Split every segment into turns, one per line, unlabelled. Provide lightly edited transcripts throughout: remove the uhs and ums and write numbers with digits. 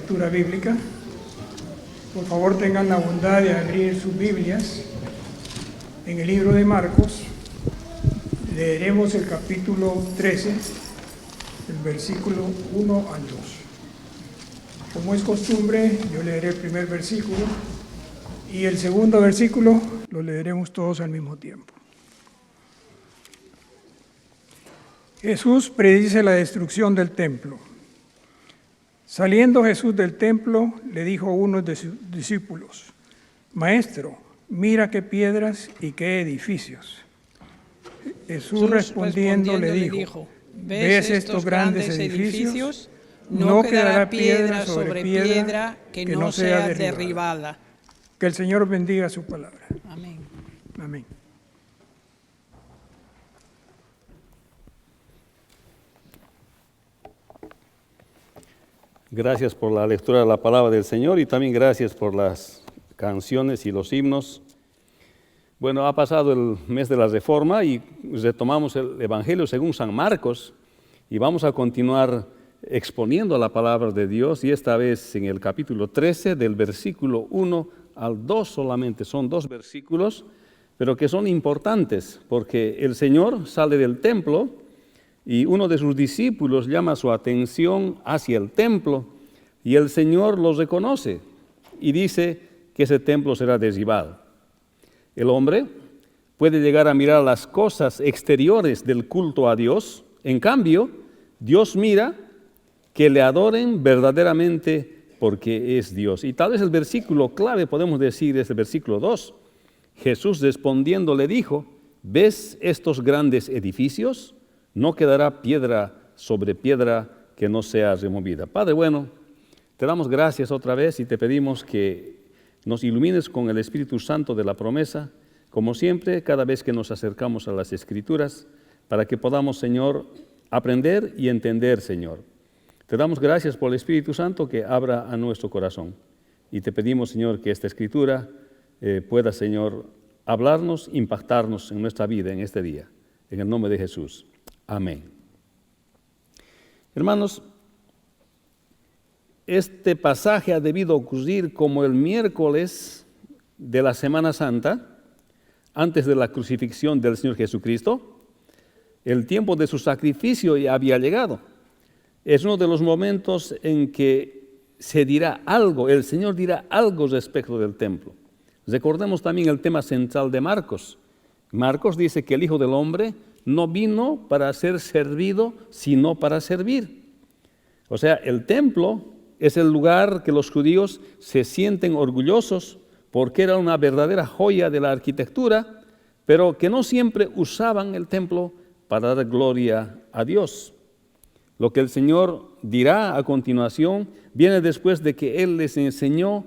lectura bíblica. Por favor, tengan la bondad de abrir sus Biblias en el libro de Marcos. Leeremos el capítulo 13, el versículo 1 al 2. Como es costumbre, yo leeré el primer versículo y el segundo versículo lo leeremos todos al mismo tiempo. Jesús predice la destrucción del templo. Saliendo Jesús del templo, le dijo a uno de sus discípulos: Maestro, mira qué piedras y qué edificios. Jesús respondiendo le dijo: ¿Ves estos grandes edificios? No quedará piedra sobre piedra que no sea derribada. Que el Señor bendiga su palabra.
Amén.
Amén.
Gracias por la lectura de la palabra del Señor y también gracias por las canciones y los himnos. Bueno, ha pasado el mes de la Reforma y retomamos el Evangelio según San Marcos y vamos a continuar exponiendo la palabra de Dios, y esta vez en el capítulo 13 del versículo 1 al 2 solamente. Son 2 versículos, pero que son importantes porque el Señor sale del templo y uno de sus discípulos llama su atención hacia el templo y el Señor los reconoce y dice que ese templo será derribado. El hombre puede llegar a mirar las cosas exteriores del culto a Dios, en cambio, Dios mira que le adoren verdaderamente porque es Dios. Y tal vez el versículo clave, podemos decir, es el versículo 2. Jesús respondiendo le dijo: ¿ves estos grandes edificios? No quedará piedra sobre piedra que no sea removida. Padre bueno, te damos gracias otra vez y te pedimos que nos ilumines con el Espíritu Santo de la promesa, como siempre, cada vez que nos acercamos a las Escrituras, para que podamos, Señor, aprender y entender, Señor. Te damos gracias por el Espíritu Santo que abra a nuestro corazón. Y te pedimos, Señor, que esta Escritura pueda, Señor, hablarnos, impactarnos en nuestra vida en este día. En el nombre de Jesús. Amén. Hermanos, este pasaje ha debido ocurrir como el miércoles de la Semana Santa, antes de la crucifixión del Señor Jesucristo. El tiempo de su sacrificio ya había llegado. Es uno de los momentos en que se dirá algo, el Señor dirá algo respecto del templo. Recordemos también el tema central de Marcos. Marcos dice que el Hijo del Hombre no vino para ser servido, sino para servir. O sea, el templo es el lugar que los judíos se sienten orgullosos porque era una verdadera joya de la arquitectura, pero que no siempre usaban el templo para dar gloria a Dios. Lo que el Señor dirá a continuación viene después de que Él les enseñó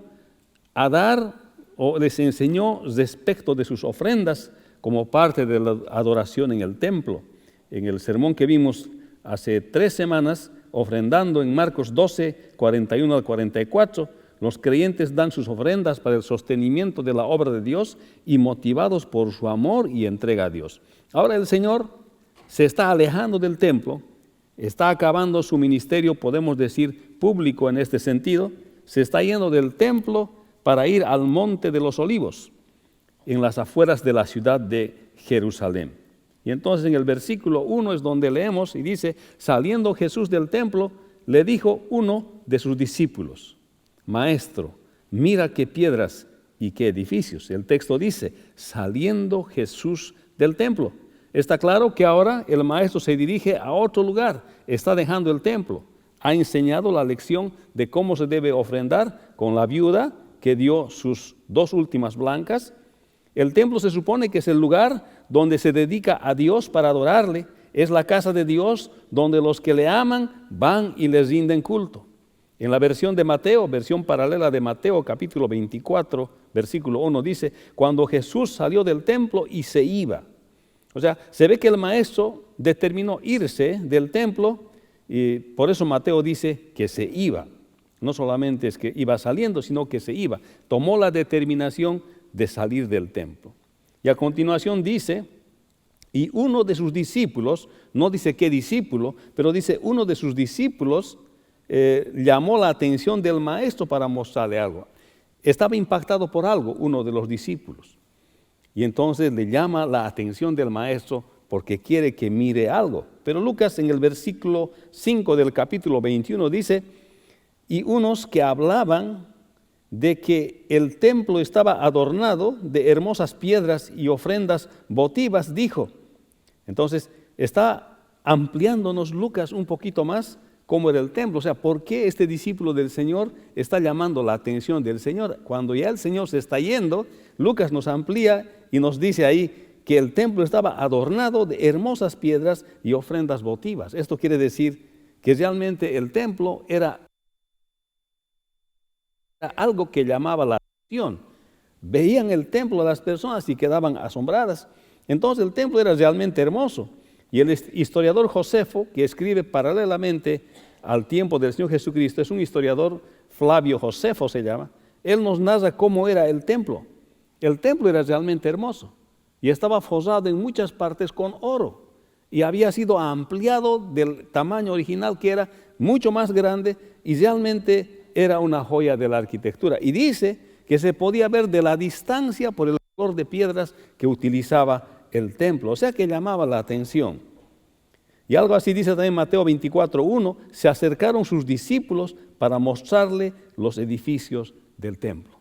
a dar, o les enseñó respecto de sus ofrendas como parte de la adoración en el templo. En el sermón que vimos hace 3 semanas, ofrendando en Marcos 12, 41 al 44, los creyentes dan sus ofrendas para el sostenimiento de la obra de Dios y motivados por su amor y entrega a Dios. Ahora el Señor se está alejando del templo, está acabando su ministerio, podemos decir, público en este sentido, se está yendo del templo para ir al Monte de los Olivos, en las afueras de la ciudad de Jerusalén. Y entonces en el versículo 1 es donde leemos y dice: saliendo Jesús del templo, le dijo uno de sus discípulos: Maestro, mira qué piedras y qué edificios. El texto dice: saliendo Jesús del templo. Está claro que ahora el maestro se dirige a otro lugar, está dejando el templo. Ha enseñado la lección de cómo se debe ofrendar con la viuda que dio sus 2 últimas blancas. El templo se supone que es el lugar donde se dedica a Dios para adorarle. Es la casa de Dios donde los que le aman van y les rinden culto. En la versión de Mateo, versión paralela de Mateo, capítulo 24, versículo 1, dice: cuando Jesús salió del templo y se iba. O sea, se ve que el maestro determinó irse del templo y por eso Mateo dice que se iba. No solamente es que iba saliendo, sino que se iba. Tomó la determinación de salir del templo. Y a continuación dice: y uno de sus discípulos, no dice qué discípulo, pero dice uno de sus discípulos, llamó la atención del maestro para mostrarle algo. Estaba impactado por algo uno de los discípulos. Y entonces le llama la atención del maestro porque quiere que mire algo. Pero Lucas en el versículo 5 del capítulo 21 dice, y unos que hablaban de que el templo estaba adornado de hermosas piedras y ofrendas votivas, dijo. Entonces está ampliándonos Lucas un poquito más cómo era el templo. O sea, ¿por qué este discípulo del Señor está llamando la atención del Señor? Cuando ya el Señor se está yendo, Lucas nos amplía y nos dice ahí que el templo estaba adornado de hermosas piedras y ofrendas votivas. Esto quiere decir que realmente el templo era algo que llamaba la atención. Veían el templo a las personas y quedaban asombradas. Entonces el templo era realmente hermoso. Y el historiador Josefo, que escribe paralelamente al tiempo del Señor Jesucristo, es un historiador, Flavio Josefo se llama, él nos narra cómo era el templo. El templo era realmente hermoso y estaba forrado en muchas partes con oro y había sido ampliado del tamaño original, que era mucho más grande, y realmente era una joya de la arquitectura. Y dice que se podía ver de la distancia por el color de piedras que utilizaba el templo, o sea que llamaba la atención. Y algo así dice también Mateo 24:1, se acercaron sus discípulos para mostrarle los edificios del templo.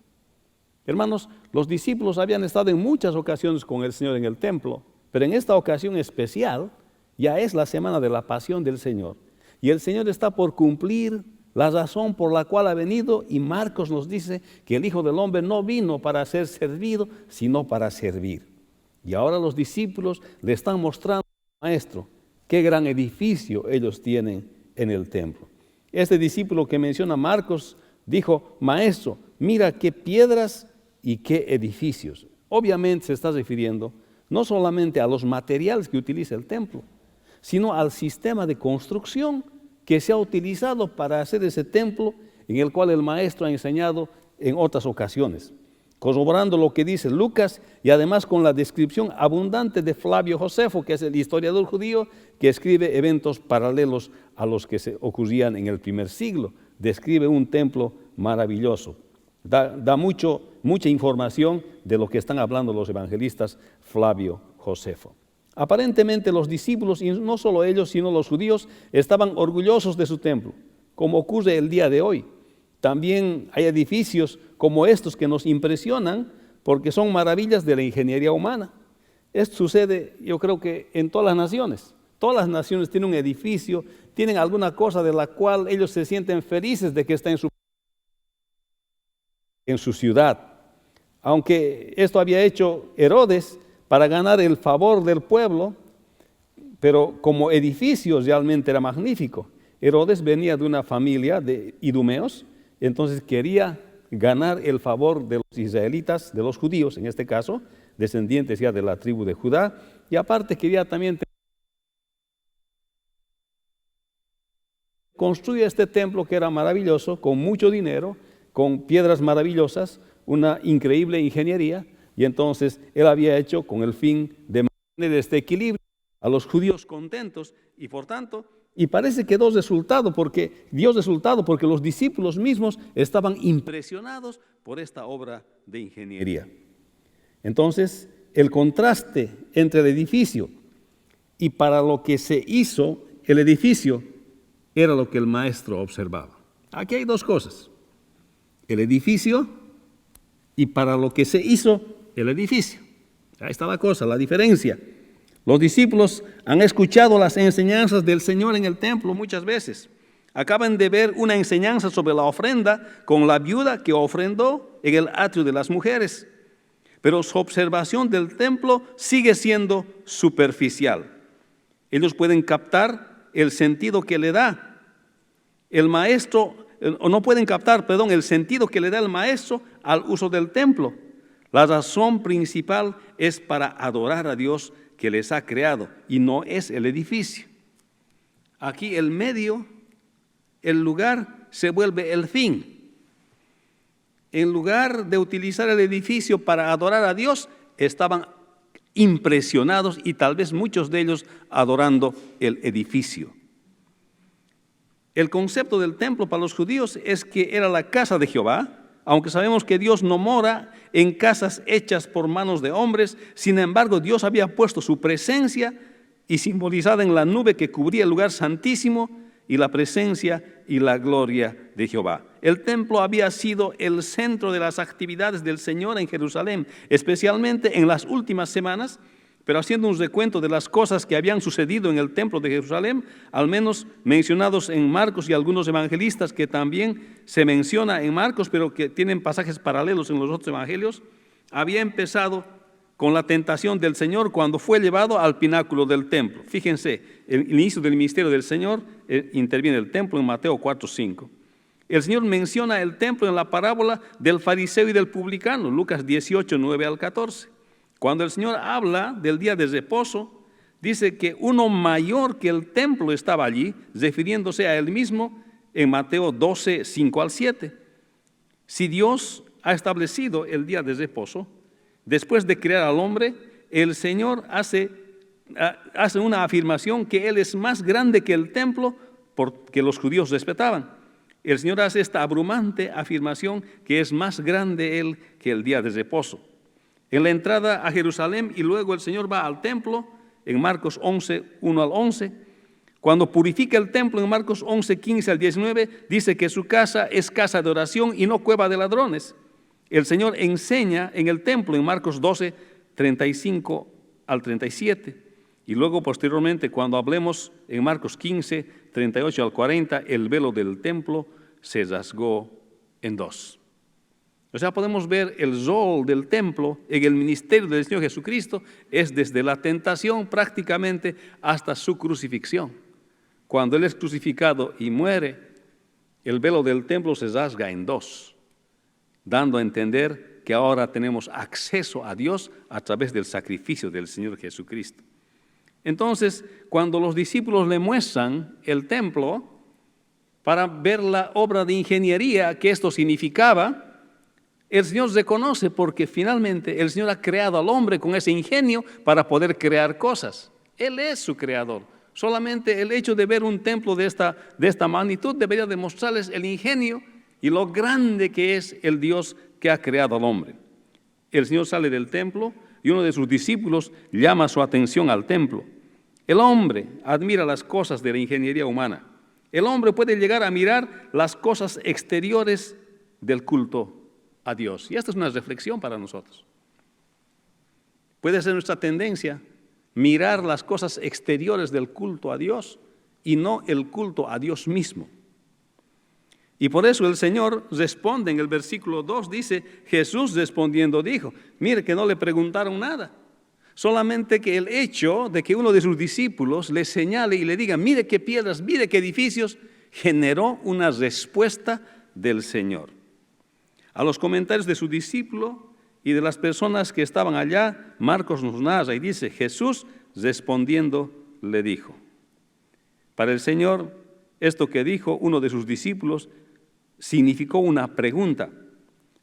Hermanos, los discípulos habían estado en muchas ocasiones con el Señor en el templo, pero en esta ocasión especial ya es la semana de la pasión del Señor. Y el Señor está por cumplir la razón por la cual ha venido, y Marcos nos dice que el Hijo del Hombre no vino para ser servido, sino para servir. Y ahora los discípulos le están mostrando al maestro qué gran edificio ellos tienen en el templo. Este discípulo que menciona Marcos dijo, maestro, mira qué piedras y qué edificios. Obviamente se está refiriendo no solamente a los materiales que utiliza el templo, sino al sistema de construcción que se ha utilizado para hacer ese templo, en el cual el maestro ha enseñado en otras ocasiones, corroborando lo que dice Lucas y además con la descripción abundante de Flavio Josefo, que es el historiador judío que escribe eventos paralelos a los que se ocurrían en el primer siglo. Describe un templo maravilloso. Da mucha información de lo que están hablando los evangelistas Flavio Josefo. Aparentemente los discípulos, y no solo ellos, sino los judíos, estaban orgullosos de su templo, como ocurre el día de hoy. También hay edificios como estos que nos impresionan porque son maravillas de la ingeniería humana. Esto sucede, yo creo que en todas las naciones. Todas las naciones tienen un edificio, tienen alguna cosa de la cual ellos se sienten felices de que está en su ciudad. Aunque esto había hecho Herodes para ganar el favor del pueblo, pero como edificio realmente era magnífico. Herodes venía de una familia de idumeos, entonces quería ganar el favor de los israelitas, de los judíos en este caso, descendientes ya de la tribu de Judá, y aparte quería también construir este templo que era maravilloso, con mucho dinero, con piedras maravillosas, una increíble ingeniería, y entonces él había hecho con el fin de mantener este equilibrio, a los judíos contentos, y por tanto, y parece que dio resultado porque los discípulos mismos estaban impresionados por esta obra de ingeniería. Entonces, el contraste entre el edificio y para lo que se hizo el edificio era lo que el maestro observaba. Aquí hay dos cosas: el edificio y para lo que se hizo el edificio. Ahí está la cosa, la diferencia. Los discípulos han escuchado las enseñanzas del Señor en el templo muchas veces. Acaban de ver una enseñanza sobre la ofrenda con la viuda que ofrendó en el atrio de las mujeres. Pero su observación del templo sigue siendo superficial. Ellos pueden captar el sentido que le da el maestro, o no pueden captar, el sentido que le da el maestro al uso del templo. La razón principal es para adorar a Dios que les ha creado, y no es el edificio. Aquí el medio, el lugar, se vuelve el fin. En lugar de utilizar el edificio para adorar a Dios, estaban impresionados y tal vez muchos de ellos adorando el edificio. El concepto del templo para los judíos es que era la casa de Jehová, aunque sabemos que Dios no mora en casas hechas por manos de hombres. Sin embargo, Dios había puesto su presencia y simbolizada en la nube que cubría el lugar santísimo y la presencia y la gloria de Jehová. El templo había sido el centro de las actividades del Señor en Jerusalén, especialmente en las últimas semanas. Pero haciendo un recuento de las cosas que habían sucedido en el templo de Jerusalén, al menos mencionados en Marcos y algunos evangelistas que también se menciona en Marcos, pero que tienen pasajes paralelos en los otros evangelios, había empezado con la tentación del Señor cuando fue llevado al pináculo del templo. Fíjense, el inicio del ministerio del Señor interviene el templo en Mateo 4:5. El Señor menciona el templo en la parábola del fariseo y del publicano, Lucas 18:9-14. Cuando el Señor habla del día de reposo, dice que uno mayor que el templo estaba allí, refiriéndose a él mismo en Mateo 12:5-7. Si Dios ha establecido el día de reposo, después de crear al hombre, el Señor hace una afirmación que Él es más grande que el templo porque los judíos respetaban. El Señor hace esta abrumante afirmación que es más grande Él que el día de reposo. En la entrada a Jerusalén y luego el Señor va al templo en Marcos 11:1-11. Cuando purifica el templo en Marcos 11:15-19, dice que su casa es casa de oración y no cueva de ladrones. El Señor enseña en el templo en Marcos 12:35-37. Y luego posteriormente cuando hablemos en Marcos 15:38-40, el velo del templo se rasgó en dos. O sea, podemos ver el rol del templo en el ministerio del Señor Jesucristo es desde la tentación prácticamente hasta su crucifixión. Cuando Él es crucificado y muere, el velo del templo se rasga en dos, dando a entender que ahora tenemos acceso a Dios a través del sacrificio del Señor Jesucristo. Entonces, cuando los discípulos le muestran el templo para ver la obra de ingeniería que esto significaba, el Señor reconoce porque finalmente el Señor ha creado al hombre con ese ingenio para poder crear cosas. Él es su creador. Solamente el hecho de ver un templo de esta magnitud debería demostrarles el ingenio y lo grande que es el Dios que ha creado al hombre. El Señor sale del templo y uno de sus discípulos llama su atención al templo. El hombre admira las cosas de la ingeniería humana. El hombre puede llegar a mirar las cosas exteriores del culto a Dios. Y esta es una reflexión para nosotros. Puede ser nuestra tendencia mirar las cosas exteriores del culto a Dios y no el culto a Dios mismo. Y por eso el Señor responde en el versículo 2, dice, Jesús respondiendo dijo, mire que no le preguntaron nada, solamente que el hecho de que uno de sus discípulos le señale y le diga, mire qué piedras, mire qué edificios, generó una respuesta del Señor. A los comentarios de su discípulo y de las personas que estaban allá, Marcos nos narra y dice, Jesús respondiendo le dijo. Para el Señor, esto que dijo uno de sus discípulos significó una pregunta.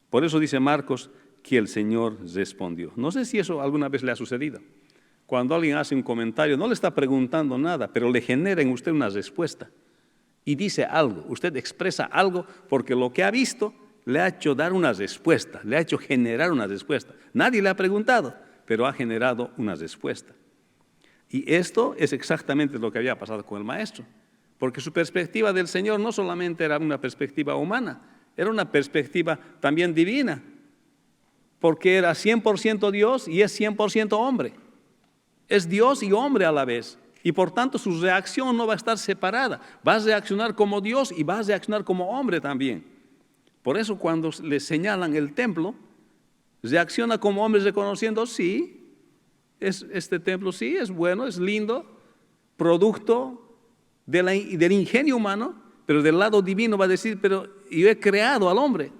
Por eso dice Marcos que el Señor respondió. No sé si eso alguna vez le ha sucedido. Cuando alguien hace un comentario, no le está preguntando nada, pero le genera en usted una respuesta. Y dice algo, usted expresa algo porque lo que ha visto le ha hecho dar una respuesta, le ha hecho generar una respuesta. Nadie le ha preguntado, pero ha generado una respuesta. Y esto es exactamente lo que había pasado con el maestro, porque su perspectiva del Señor no solamente era una perspectiva humana, era una perspectiva también divina, porque era 100% Dios y es 100% hombre. Es Dios y hombre a la vez, y por tanto su reacción no va a estar separada, va a reaccionar como Dios y va a reaccionar como hombre también. Por eso cuando le señalan el templo, reacciona como hombre reconociendo, sí, este templo sí, es bueno, es lindo, producto del ingenio humano, pero del lado divino va a decir, pero yo he creado al hombre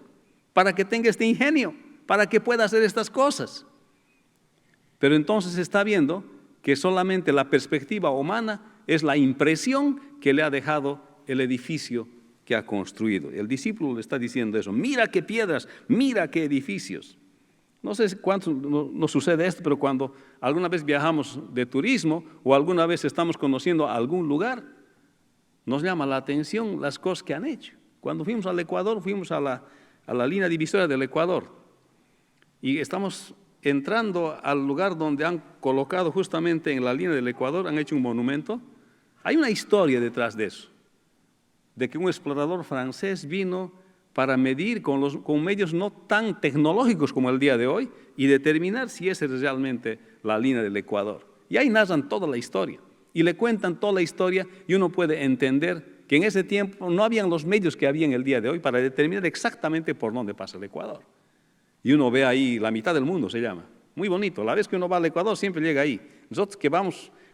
para que tenga este ingenio, para que pueda hacer estas cosas. Pero entonces está viendo que solamente la perspectiva humana es la impresión que le ha dejado el edificio que ha construido. El discípulo le está diciendo eso, mira qué piedras, mira qué edificios. No sé cuánto nos sucede esto, pero cuando alguna vez viajamos de turismo o alguna vez estamos conociendo algún lugar, nos llama la atención las cosas que han hecho. Cuando fuimos al Ecuador, fuimos a la línea divisoria del Ecuador y estamos entrando al lugar donde han colocado justamente en la línea del Ecuador, han hecho un monumento. Hay una historia detrás de eso, de que un explorador francés vino para medir con medios no tan tecnológicos como el día de hoy y determinar si esa es realmente la línea del Ecuador. Y ahí narran toda la historia y le cuentan toda la historia y uno puede entender que en ese tiempo no habían los medios que había en el día de hoy para determinar exactamente por dónde pasa el Ecuador. Y uno ve ahí la mitad del mundo, se llama. Muy bonito. La vez que uno va al Ecuador siempre llega ahí. Nosotros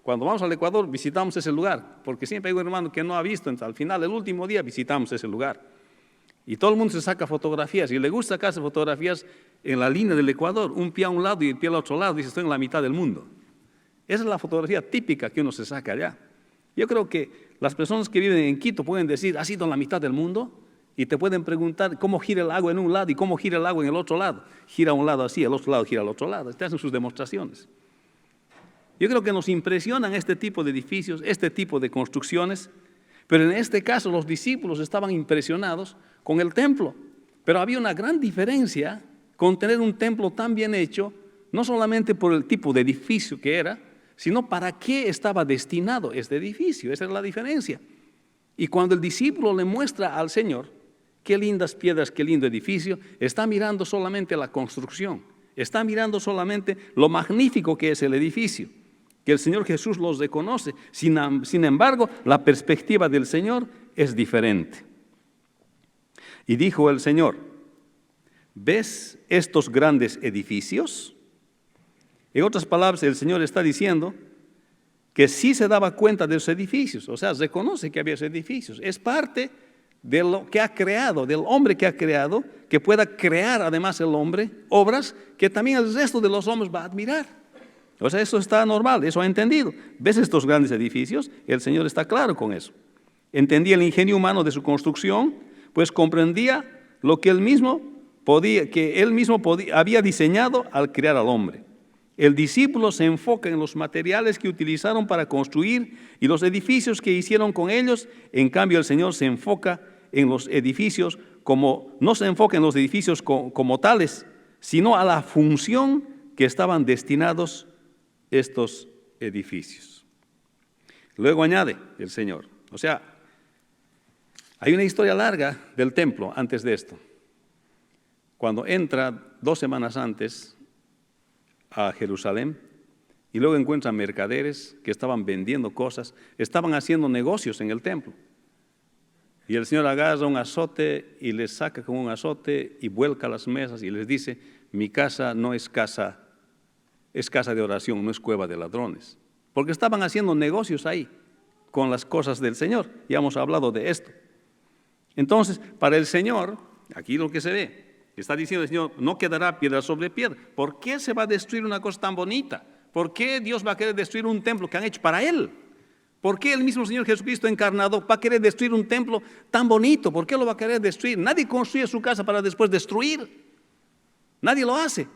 cuando vamos al Ecuador visitamos ese lugar, porque siempre hay un hermano que no ha visto, entonces al final, el último día, visitamos ese lugar. Y todo el mundo se saca fotografías y le gusta sacarse fotografías en la línea del Ecuador, un pie a un lado y el pie al otro lado, dice, estoy en la mitad del mundo. Esa es la fotografía típica que uno se saca allá. Yo creo que las personas que viven en Quito pueden decir, ¿has ido en la mitad del mundo? Y te pueden preguntar cómo gira el agua en un lado y cómo gira el agua en el otro lado. Gira a un lado así, el otro lado gira al otro lado. Te hacen sus demostraciones. Yo creo que nos impresionan este tipo de edificios, este tipo de construcciones, pero en este caso los discípulos estaban impresionados con el templo. Pero había una gran diferencia con tener un templo tan bien hecho, no solamente por el tipo de edificio que era, sino para qué estaba destinado este edificio. Esa es la diferencia. Y cuando el discípulo le muestra al Señor, qué lindas piedras, qué lindo edificio, está mirando solamente la construcción, está mirando solamente lo magnífico que es el edificio, que el Señor Jesús los reconoce. Sin embargo, la perspectiva del Señor es diferente. Y dijo el Señor, ¿ves estos grandes edificios? En otras palabras, el Señor está diciendo que sí se daba cuenta de los edificios, o sea, reconoce que había esos edificios. Es parte de lo que ha creado, del hombre que ha creado, que pueda crear además el hombre obras que también el resto de los hombres va a admirar. O sea, eso está normal, eso ha entendido. ¿Ves estos grandes edificios? El Señor está claro con eso. Entendía el ingenio humano de su construcción, pues comprendía lo que él mismo había diseñado al crear al hombre. El discípulo se enfoca en los materiales que utilizaron para construir y los edificios que hicieron con ellos. En cambio, el Señor se enfoca en los edificios no se enfoca en los edificios como tales, sino a la función que estaban destinados estos edificios. Luego añade el Señor, o sea, hay una historia larga del templo antes de esto. Cuando entra 2 semanas antes a Jerusalén y luego encuentran mercaderes que estaban vendiendo cosas, estaban haciendo negocios en el templo. Y el Señor agarra un azote y les saca con un azote y vuelca las mesas y les dice, mi casa no es casa, es casa de oración, no es cueva de ladrones. Porque estaban haciendo negocios ahí con las cosas del Señor. Ya hemos hablado de esto. Entonces, para el Señor, aquí lo que se ve, está diciendo el Señor, no quedará piedra sobre piedra. ¿Por qué se va a destruir una cosa tan bonita? ¿Por qué Dios va a querer destruir un templo que han hecho para Él? ¿Por qué el mismo Señor Jesucristo encarnado va a querer destruir un templo tan bonito? ¿Por qué lo va a querer destruir? Nadie construye su casa para después destruir. Nadie lo hace.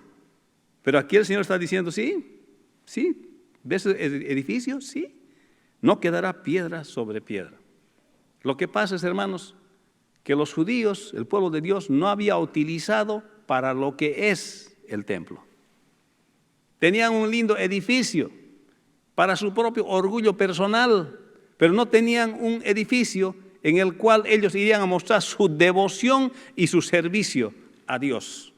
Pero aquí el Señor está diciendo, sí, ¿ves el edificio? Sí. No quedará piedra sobre piedra. Lo que pasa es, hermanos, que los judíos, el pueblo de Dios, no había utilizado para lo que es el templo. Tenían un lindo edificio para su propio orgullo personal, pero no tenían un edificio en el cual ellos irían a mostrar su devoción y su servicio a Dios.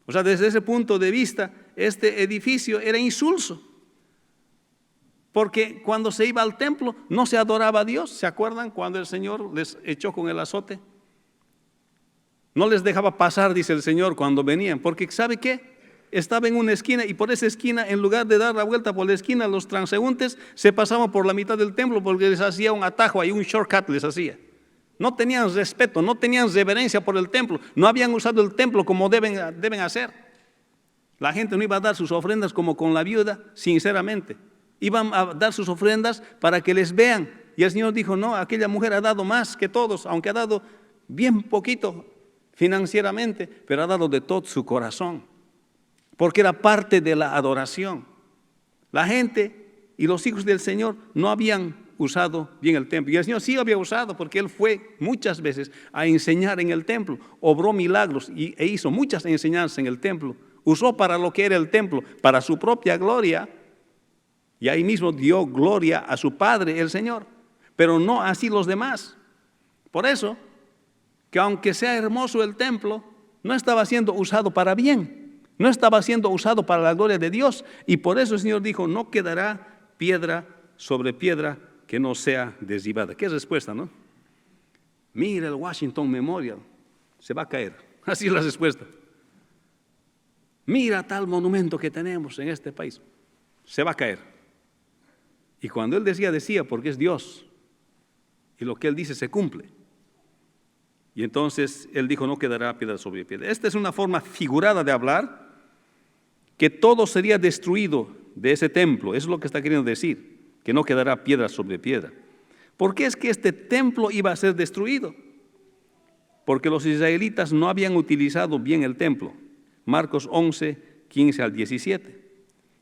O sea, desde ese punto de vista, este edificio era insulso. Porque cuando se iba al templo no se adoraba a Dios. ¿Se acuerdan cuando el Señor les echó con el azote? No les dejaba pasar, dice el Señor, cuando venían. Porque ¿sabe qué? Estaba en una esquina y por esa esquina, en lugar de dar la vuelta por la esquina, los transeúntes se pasaban por la mitad del templo porque les hacía un atajo ahí, un shortcut les hacía. No tenían respeto, no tenían reverencia por el templo. No habían usado el templo como deben hacer. La gente no iba a dar sus ofrendas como con la viuda, sinceramente. Iban a dar sus ofrendas para que les vean. Y el Señor dijo, no, aquella mujer ha dado más que todos, aunque ha dado bien poquito financieramente, pero ha dado de todo su corazón, porque era parte de la adoración. La gente y los hijos del Señor no habían usado bien el templo. Y el Señor sí había usado, porque Él fue muchas veces a enseñar en el templo, obró milagros e hizo muchas enseñanzas en el templo. Usó para lo que era el templo, para su propia gloria, y ahí mismo dio gloria a su Padre, el Señor. Pero no así los demás. Por eso, que aunque sea hermoso el templo, no estaba siendo usado para bien, no estaba siendo usado para la gloria de Dios. Y por eso el Señor dijo, no quedará piedra sobre piedra que no sea derribada. ¿Qué respuesta, no? Mira el Washington Memorial, se va a caer. Así es la respuesta. Mira tal monumento que tenemos en este país, se va a caer. Y cuando Él decía porque es Dios. Y lo que Él dice se cumple. Y entonces Él dijo, no quedará piedra sobre piedra. Esta es una forma figurada de hablar, que todo sería destruido de ese templo. Eso es lo que está queriendo decir, que no quedará piedra sobre piedra. ¿Por qué es que este templo iba a ser destruido? Porque los israelitas no habían utilizado bien el templo. Marcos 11, 15 al 17.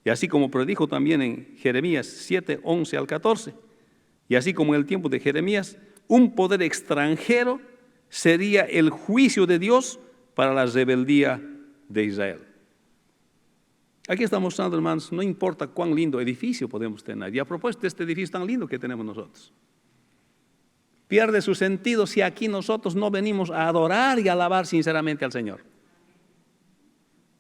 Y así como predijo también en Jeremías 7, 11 al 14. Y así como en el tiempo de Jeremías, un poder extranjero sería el juicio de Dios para la rebeldía de Israel. Aquí está mostrando, hermanos, no importa cuán lindo edificio podemos tener. Y a propósito de este edificio tan lindo que tenemos nosotros, pierde su sentido si aquí nosotros no venimos a adorar y a alabar sinceramente al Señor.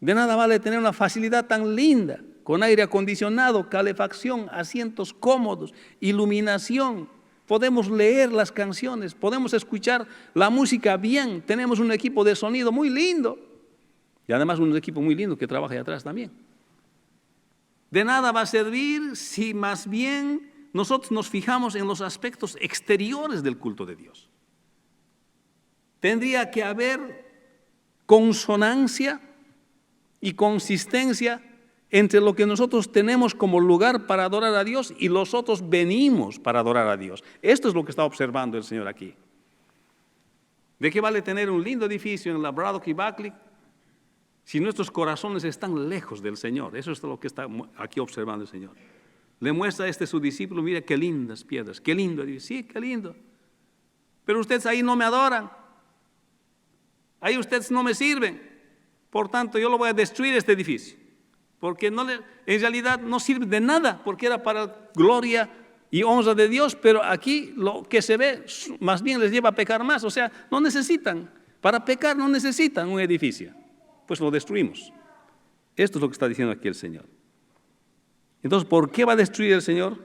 De nada vale tener una facilidad tan linda, con aire acondicionado, calefacción, asientos cómodos, iluminación. Podemos leer las canciones, podemos escuchar la música bien, tenemos un equipo de sonido muy lindo y además un equipo muy lindo que trabaja ahí atrás también. De nada va a servir si más bien nosotros nos fijamos en los aspectos exteriores del culto de Dios. Tendría que haber consonancia y consistencia entre lo que nosotros tenemos como lugar para adorar a Dios y los otros venimos para adorar a Dios. Esto es lo que está observando el Señor aquí. ¿De qué vale tener un lindo edificio en la Braddock y Buckley si nuestros corazones están lejos del Señor? Eso es lo que está aquí observando el Señor. Le muestra a su discípulo, mira qué lindas piedras, qué lindo. Dice, sí, qué lindo. Pero ustedes ahí no me adoran. Ahí ustedes no me sirven. Por tanto, yo lo voy a destruir este edificio. Porque en realidad no sirve de nada, porque era para gloria y honra de Dios, pero aquí lo que se ve más bien les lleva a pecar más. O sea, no necesitan, para pecar no necesitan un edificio, pues lo destruimos. Esto es lo que está diciendo aquí el Señor. Entonces, ¿por qué va a destruir el Señor?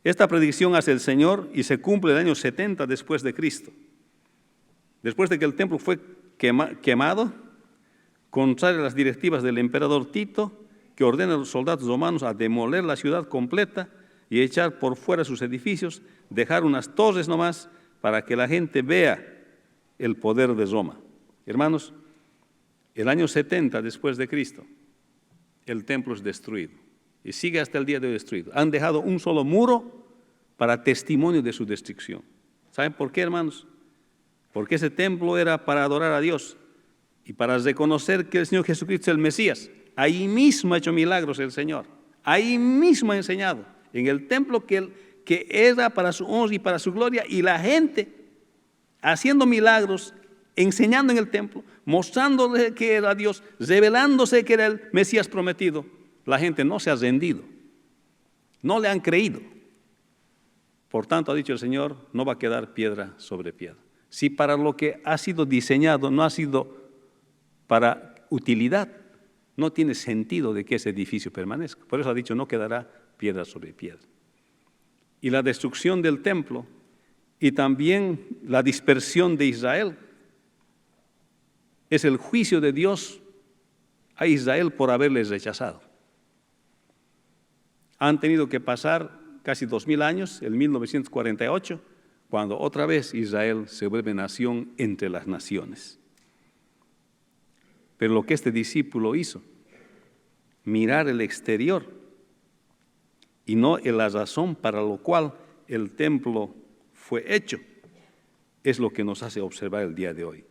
Esta predicción hace el Señor y se cumple el año 70 después de Cristo. Después de que el templo fue quemado, contrario a las directivas del emperador Tito, que ordena a los soldados romanos a demoler la ciudad completa y echar por fuera sus edificios, dejar unas torres nomás para que la gente vea el poder de Roma. Hermanos, el año 70 después de Cristo, el templo es destruido y sigue hasta el día de hoy destruido. Han dejado un solo muro para testimonio de su destrucción. ¿Saben por qué, hermanos? Porque ese templo era para adorar a Dios y para reconocer que el Señor Jesucristo es el Mesías. Ahí mismo ha hecho milagros el Señor. Ahí mismo ha enseñado. En el templo que era para su honra y para su gloria. Y la gente haciendo milagros, enseñando en el templo, mostrándole que era Dios, revelándose que era el Mesías prometido. La gente no se ha rendido. No le han creído. Por tanto, ha dicho el Señor, no va a quedar piedra sobre piedra. Si para lo que ha sido diseñado no ha sido para utilidad, no tiene sentido de que ese edificio permanezca. Por eso ha dicho, no quedará piedra sobre piedra. Y la destrucción del templo y también la dispersión de Israel es el juicio de Dios a Israel por haberles rechazado. Han tenido que pasar casi 2000 años, en 1948, cuando otra vez Israel se vuelve nación entre las naciones. Pero lo que este discípulo hizo, mirar el exterior y no la razón para lo cual el templo fue hecho, es lo que nos hace observar el día de hoy.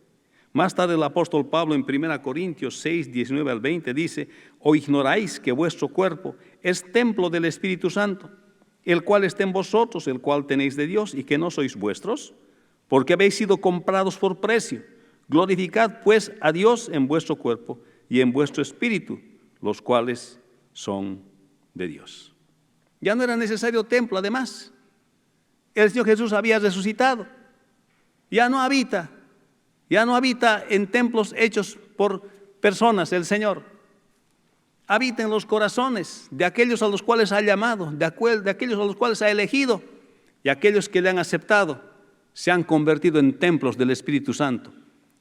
Más tarde el apóstol Pablo en 1 Corintios 6, 19 al 20 dice, ¿o ignoráis que vuestro cuerpo es templo del Espíritu Santo, el cual está en vosotros, el cual tenéis de Dios, y que no sois vuestros, porque habéis sido comprados por precio. Glorificad pues a Dios en vuestro cuerpo y en vuestro espíritu, los cuales son de Dios. Ya no era necesario templo, además. El Señor Jesús había resucitado. Ya no habita en templos hechos por personas, el Señor. Habita en los corazones de aquellos a los cuales ha llamado, de aquellos a los cuales ha elegido, y aquellos que le han aceptado se han convertido en templos del Espíritu Santo.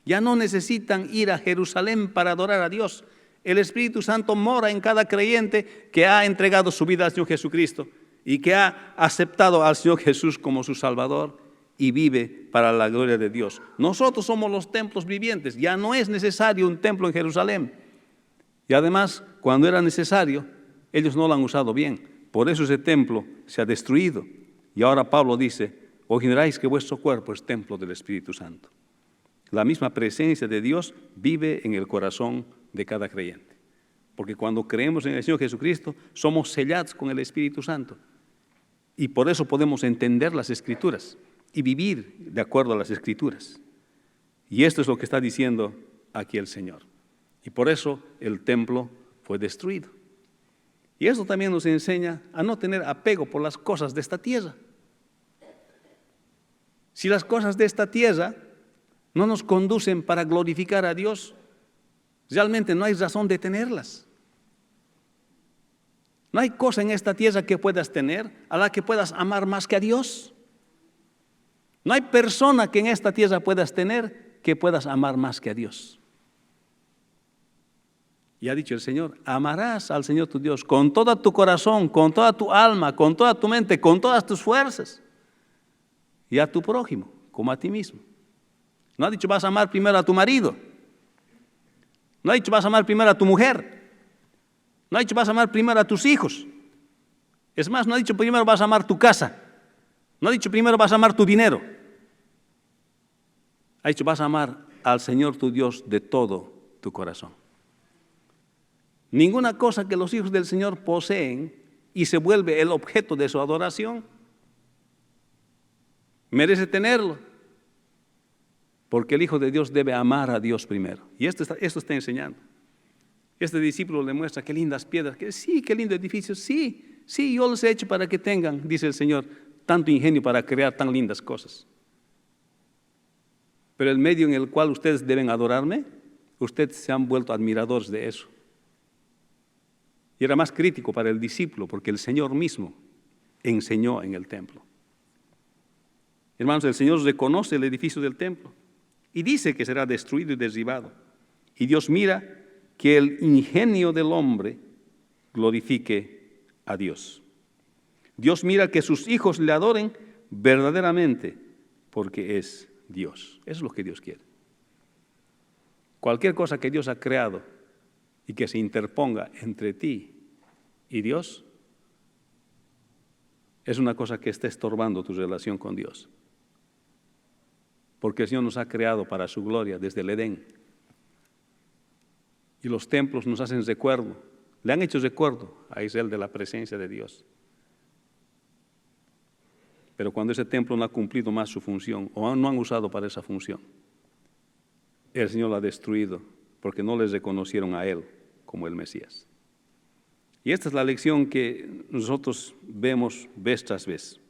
Ya no necesitan ir a Jerusalén para adorar a Dios. El Espíritu Santo mora en cada creyente que ha entregado su vida al Señor Jesucristo y que ha aceptado al Señor Jesús como su Salvador y vive para la gloria de Dios. Nosotros somos los templos vivientes. Ya no es necesario un templo en Jerusalén. Y además, cuando era necesario, ellos no lo han usado bien. Por eso ese templo se ha destruido. Y ahora Pablo dice, os ignoráis que vuestro cuerpo es templo del Espíritu Santo. La misma presencia de Dios vive en el corazón de cada creyente. Porque cuando creemos en el Señor Jesucristo, somos sellados con el Espíritu Santo. Y por eso podemos entender las Escrituras y vivir de acuerdo a las Escrituras. Y esto es lo que está diciendo aquí el Señor. Y por eso el templo fue destruido. Y eso también nos enseña a no tener apego por las cosas de esta tierra. Si las cosas de esta tierra no nos conducen para glorificar a Dios, realmente no hay razón de tenerlas. No hay cosa en esta tierra que puedas tener a la que puedas amar más que a Dios. No hay persona que en esta tierra puedas tener que puedas amar más que a Dios. Y ha dicho el Señor, amarás al Señor tu Dios con todo tu corazón, con toda tu alma, con toda tu mente, con todas tus fuerzas. Y a tu prójimo, como a ti mismo. No ha dicho vas a amar primero a tu marido. No ha dicho vas a amar primero a tu mujer. No ha dicho vas a amar primero a tus hijos. Es más, no ha dicho primero vas a amar tu casa. No ha dicho primero vas a amar tu dinero. Ha dicho vas a amar al Señor tu Dios de todo tu corazón. Ninguna cosa que los hijos del Señor poseen y se vuelve el objeto de su adoración merece tenerlo. Porque el Hijo de Dios debe amar a Dios primero. Y esto está enseñando. Este discípulo le muestra qué lindas piedras, que sí, qué lindo edificio, sí, yo los he hecho para que tengan, dice el Señor, tanto ingenio para crear tan lindas cosas. Pero el medio en el cual ustedes deben adorarme, ustedes se han vuelto admiradores de eso. Y era más crítico para el discípulo, porque el Señor mismo enseñó en el templo. Hermanos, el Señor reconoce el edificio del templo y dice que será destruido y derribado. Y Dios mira que el ingenio del hombre glorifique a Dios. Dios mira que sus hijos le adoren verdaderamente porque es Dios. Eso es lo que Dios quiere. Cualquier cosa que Dios ha creado y que se interponga entre ti y Dios es una cosa que está estorbando tu relación con Dios. Porque el Señor nos ha creado para su gloria desde el Edén. Y los templos nos hacen recuerdo, le han hecho recuerdo a Israel de la presencia de Dios. Pero cuando ese templo no ha cumplido más su función, o no han usado para esa función, el Señor lo ha destruido, porque no les reconocieron a Él como el Mesías. Y esta es la lección que nosotros vemos vez tras vez,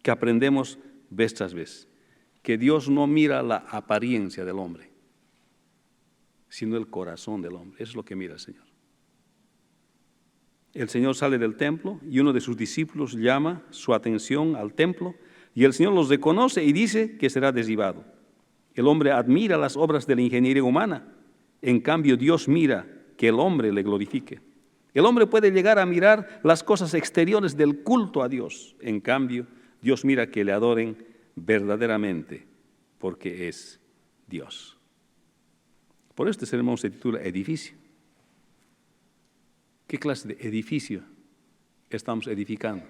que aprendemos vez tras vez, que Dios no mira la apariencia del hombre, sino el corazón del hombre. Eso es lo que mira el Señor. El Señor sale del templo y uno de sus discípulos llama su atención al templo y el Señor los reconoce y dice que será derribado. El hombre admira las obras de la ingeniería humana, en cambio Dios mira que el hombre le glorifique. El hombre puede llegar a mirar las cosas exteriores del culto a Dios, en cambio Dios mira que le adoren verdaderamente porque es Dios. Por este sermón se titula Edificio. ¿Qué clase de edificio estamos edificando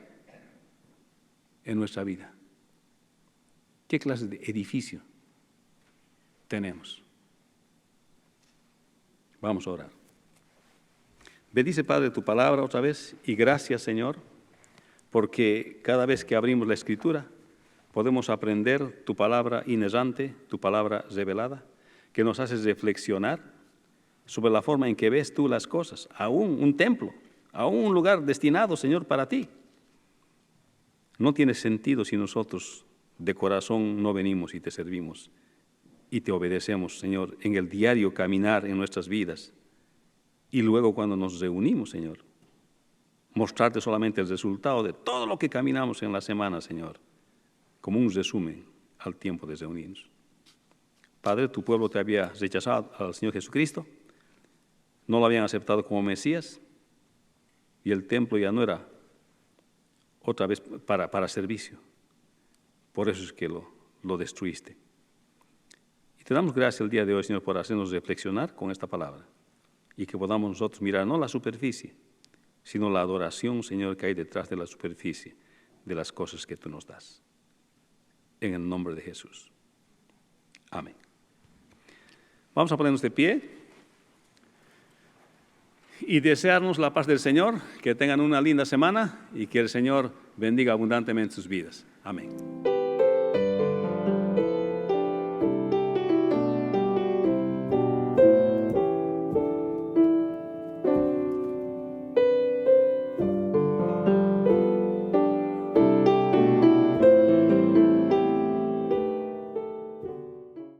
en nuestra vida? ¿Qué clase de edificio tenemos? Vamos a orar. Bendice, Padre, tu palabra otra vez y gracias, Señor, porque cada vez que abrimos la Escritura podemos aprender tu palabra inerrante, tu palabra revelada, que nos hace reflexionar sobre la forma en que ves tú las cosas, aún un templo, aún un lugar destinado, Señor, para ti. No tiene sentido si nosotros de corazón no venimos y te servimos y te obedecemos, Señor, en el diario caminar en nuestras vidas. Y luego cuando nos reunimos, Señor, mostrarte solamente el resultado de todo lo que caminamos en la semana, Señor, como un resumen al tiempo de reunirnos. Padre, tu pueblo te había rechazado al Señor Jesucristo, no lo habían aceptado como Mesías, y el templo ya no era otra vez para servicio. Por eso es que lo destruiste. Y te damos gracias el día de hoy, Señor, por hacernos reflexionar con esta palabra, y que podamos nosotros mirar no la superficie, sino la adoración, Señor, que hay detrás de la superficie de las cosas que tú nos das. En el nombre de Jesús. Amén. Vamos a ponernos de pie y desearnos la paz del Señor, que tengan una linda semana y que el Señor bendiga abundantemente sus vidas. Amén.